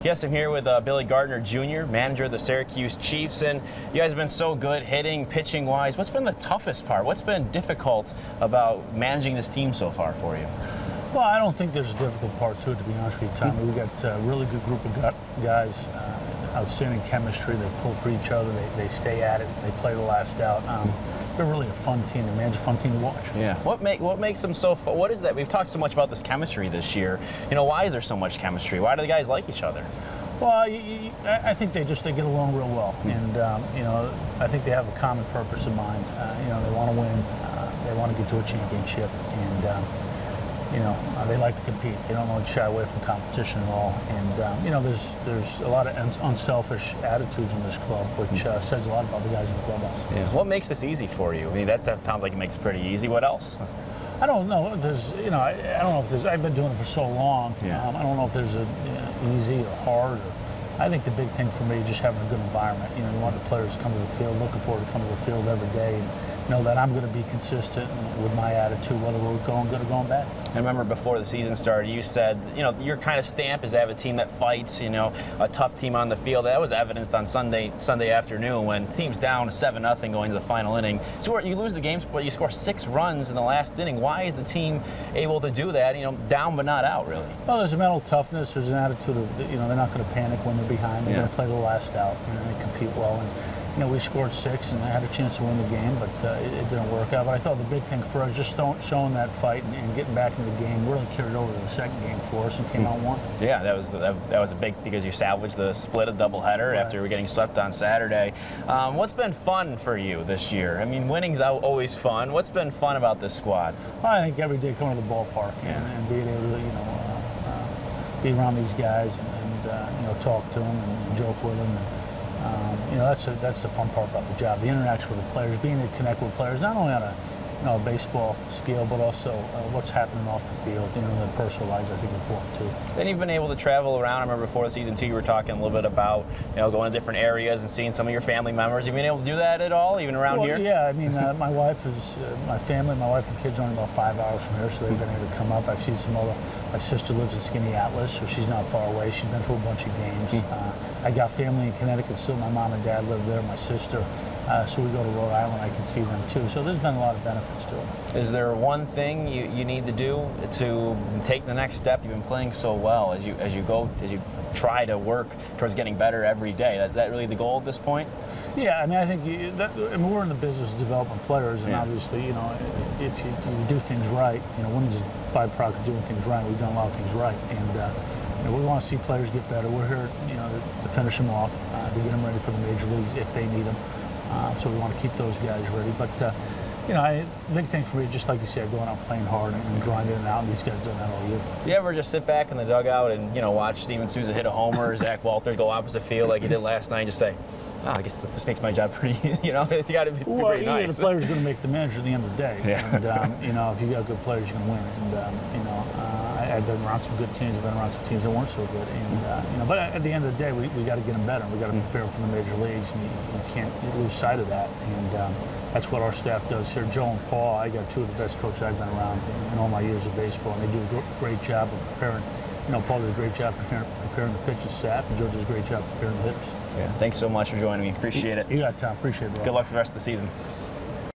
Yes, I'm here with Billy Gardner Jr., manager of the Syracuse Chiefs, and you guys have been so good hitting, pitching-wise. What's been the toughest part? What's been difficult about managing this team so far for you? Well, I don't think there's a difficult part to it, to be honest with you, Tommy. We've got a really good group of guys, outstanding chemistry. They pull for each other. They stay at it. They play the last out. They're really a fun team to manage, a fun team to watch. Yeah. What makes them so fun? What is that? We've talked so much about this chemistry this year. You know, why is there so much chemistry? Why do the guys like each other? Well, I think they get along real well, and I think they have a common purpose in mind. They want to win. They want to get to a championship, and they like to compete. They don't want to shy away from competition at all. And there's a lot of unselfish attitudes in this club, which says a lot about the guys in the clubhouse. Yeah. What makes this easy for you? I mean, that sounds like it makes it pretty easy. What else? I don't know. I don't know if there's. I've been doing it for so long. Yeah. I don't know if there's a easy or hard. I think the big thing for me is just having a good environment. You want the players to come to the field, looking forward to coming to the field every day, and know that I'm going to be consistent with my attitude, whether we're going good or going bad. I remember before the season started, you said, your kind of stamp is to have a team that fights, a tough team on the field. That was evidenced on Sunday afternoon when the team's down 7-0 going to the final inning. So you lose the game, but you score 6 runs in the last inning. Why is the team able to do that, down but not out, really? Well, there's a mental toughness. There's an attitude of, they're not going to panic when they're behind. They're going to play the last out, and they compete well. And, we scored 6 and I had a chance to win the game, but it didn't work out. But I thought the big thing for us, just showing that fight and getting back into the game, really carried over to the second game for us and came out won. Yeah, that was a big, because you salvaged the split, a doubleheader after we were getting swept on Saturday. What's been fun for you this year? I mean, winning's always fun. What's been fun about this squad? Well, I think every day coming to the ballpark and being able to, be around these guys and talk to them and joke with them. That's the fun part about the job. The interaction with the players, being able to connect with players, not only on a baseball scale, but also what's happening off the field. The personal lives, I think, are important too. Then you've been able to travel around. I remember before the season too, you were talking a little bit about going to different areas and seeing some of your family members. Have you been able to do that at all, even around here? Yeah, I mean, my wife and kids are only about 5 hours from here, so they've been able to come up. I've seen some other. My sister lives in Skinny Atlas, so she's not far away. She's been to a bunch of games. I got family in Connecticut still. My mom and dad live there. My sister. So we go to Rhode Island, I can see them too. So there's been a lot of benefits to it. Is there one thing you need to do to take the next step? You've been playing so well as you try to work towards getting better every day. Is that really the goal at this point? Yeah, I mean, I think we're in the business of developing players, and obviously, if you do things right, winning's a byproduct of doing things right. We've done a lot of things right, and we want to see players get better. We're here, to finish them off, to get them ready for the major leagues if they need them. So we want to keep those guys ready. But, the big thing for me, just like you said, going out playing hard and grinding it out, and these guys doing that all year. Do you ever just sit back in the dugout and, watch Steven Souza hit a homer or Zach Walters go opposite field like he did last night and just say, I guess this makes my job pretty easy, You got to be pretty nice. The player's going to make the manager at the end of the day. Yeah. And, if you got good players, you're going to win. And, I've been around some good teams. I've been around some teams that weren't so good. And, but at the end of the day, we got to get them better. We got to prepare them for the major leagues, and you can't lose sight of that. And that's what our staff does here. Joe and Paul, I got 2 of the best coaches I've been around in all my years of baseball, and they do a great job of preparing. Paul does a great job preparing the pitching staff, and Joe does a great job preparing the hitters. Yeah. Thanks so much for joining me. Appreciate it. You got time. Appreciate it, bro. Good luck for the rest of the season.